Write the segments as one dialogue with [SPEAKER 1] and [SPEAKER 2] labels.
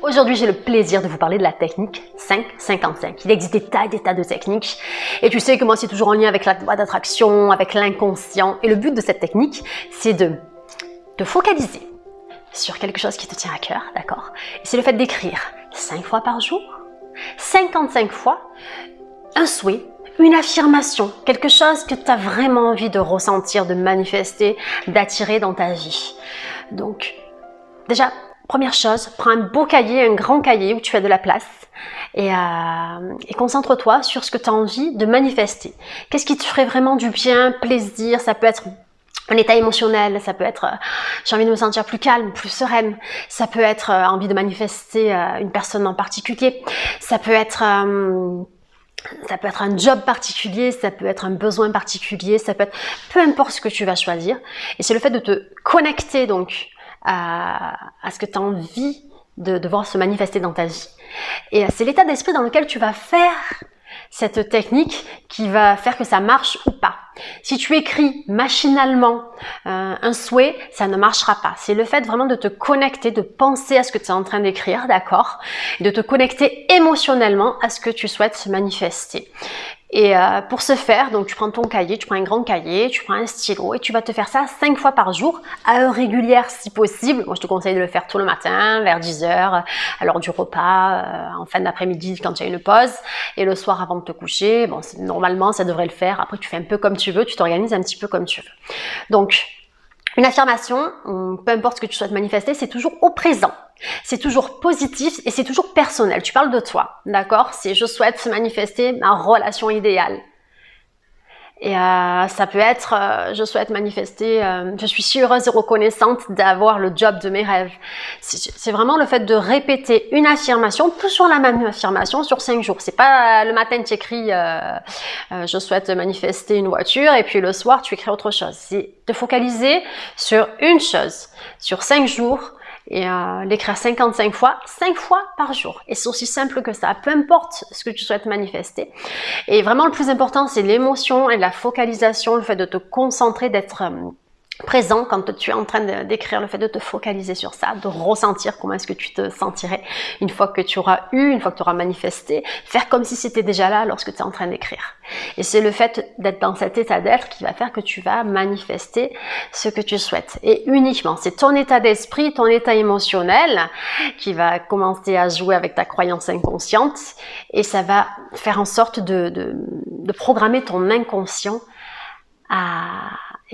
[SPEAKER 1] Aujourd'hui, j'ai le plaisir de vous parler de la technique 5-55. Il existe des tas de techniques. Et tu sais que moi, c'est toujours en lien avec la loi d'attraction, avec l'inconscient. Et le but de cette technique, c'est de te focaliser sur quelque chose qui te tient à cœur, d'accord? Et c'est le fait d'écrire 5 fois par jour, 55 fois, un souhait, une affirmation, quelque chose que tu as vraiment envie de ressentir, de manifester, d'attirer dans ta vie. Donc, déjà, première chose, prends un beau cahier, un grand cahier où tu as de la place et concentre-toi sur ce que tu as envie de manifester. Qu'est-ce qui te ferait vraiment du bien, plaisir? Ça peut être un état émotionnel, ça peut être j'ai envie de me sentir plus calme, plus sereine, ça peut être envie de manifester une personne en particulier, ça peut être un job particulier, ça peut être un besoin particulier, ça peut être peu importe ce que tu vas choisir. Et c'est le fait de te connecter donc à ce que tu as envie de voir se manifester dans ta vie. Et c'est l'état d'esprit dans lequel tu vas faire cette technique qui va faire que ça marche ou pas. Si tu écris machinalement un souhait, ça ne marchera pas. C'est le fait vraiment de te connecter, de penser à ce que tu es en train d'écrire, d'accord? De te connecter émotionnellement à ce que tu souhaites manifester. Et pour ce faire, donc tu prends ton cahier, tu prends un grand cahier, tu prends un stylo et tu vas te faire ça 5 fois par jour, à heure régulière si possible. Moi, je te conseille de le faire tôt le matin, vers 10 heures, à l'heure du repas, en fin d'après-midi quand tu as une pause, et le soir avant de te coucher. Bon, normalement, ça devrait le faire. Après, tu fais un peu comme tu veux, tu t'organises un petit peu comme tu veux. Donc, une affirmation, peu importe ce que tu souhaites manifester, c'est toujours au présent. C'est toujours positif et c'est toujours personnel. Tu parles de toi, d'accord? C'est je souhaite manifester ma relation idéale. Et ça peut être je souhaite manifester, je suis si heureuse et reconnaissante d'avoir le job de mes rêves. C'est vraiment le fait de répéter une affirmation, toujours la même affirmation sur 5 jours. C'est pas le matin tu écris je souhaite manifester une voiture et puis le soir tu écris autre chose. C'est te focaliser sur une chose, sur 5 jours. Et l'écrire 55 fois, 5 fois par jour. Et c'est aussi simple que ça, peu importe ce que tu souhaites manifester. Et vraiment, le plus important, c'est l'émotion et la focalisation, le fait de te concentrer, d'être présent quand tu es en train d'écrire, le fait de te focaliser sur ça, de ressentir comment est-ce que tu te sentirais une fois que tu auras une fois que tu auras manifesté, faire comme si c'était déjà là lorsque tu es en train d'écrire. Et c'est le fait d'être dans cet état d'être qui va faire que tu vas manifester ce que tu souhaites. Et uniquement, c'est ton état d'esprit, ton état émotionnel qui va commencer à jouer avec ta croyance inconsciente et ça va faire en sorte de programmer ton inconscient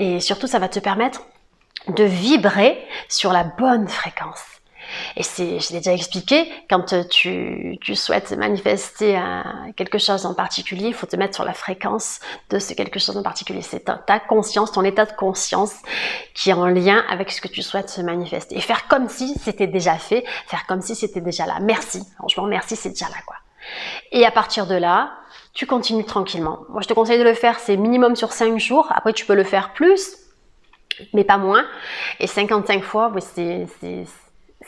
[SPEAKER 1] et surtout, ça va te permettre de vibrer sur la bonne fréquence. Et je l'ai déjà expliqué, quand tu souhaites manifester quelque chose en particulier, il faut te mettre sur la fréquence de ce quelque chose en particulier. C'est ta conscience, ton état de conscience qui est en lien avec ce que tu souhaites manifester. Et faire comme si c'était déjà fait, faire comme si c'était déjà là. Merci, franchement, merci, c'est déjà là, quoi. Et à partir de là, tu continues tranquillement. Moi, je te conseille de le faire, c'est minimum sur 5 jours. Après, tu peux le faire plus, mais pas moins. Et 55 fois, oui, c'est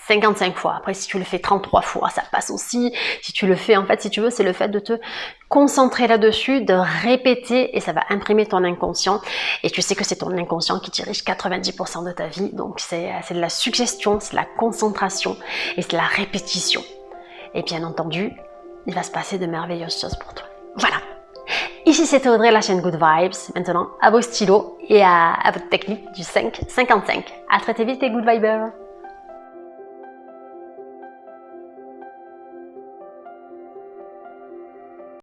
[SPEAKER 1] 55 fois. Après, si tu le fais 33 fois, ça passe aussi. Si tu le fais, en fait, si tu veux, c'est le fait de te concentrer là-dessus, de répéter, et ça va imprimer ton inconscient. Et tu sais que c'est ton inconscient qui dirige 90% de ta vie. Donc, c'est de la suggestion, c'est de la concentration et c'est de la répétition. Et bien entendu, il va se passer de merveilleuses choses pour toi. Voilà. Ici, c'était Audrey, la chaîne Good Vibes. Maintenant, à vos stylos et à votre technique du 5-55. À très vite, les Good Vibers.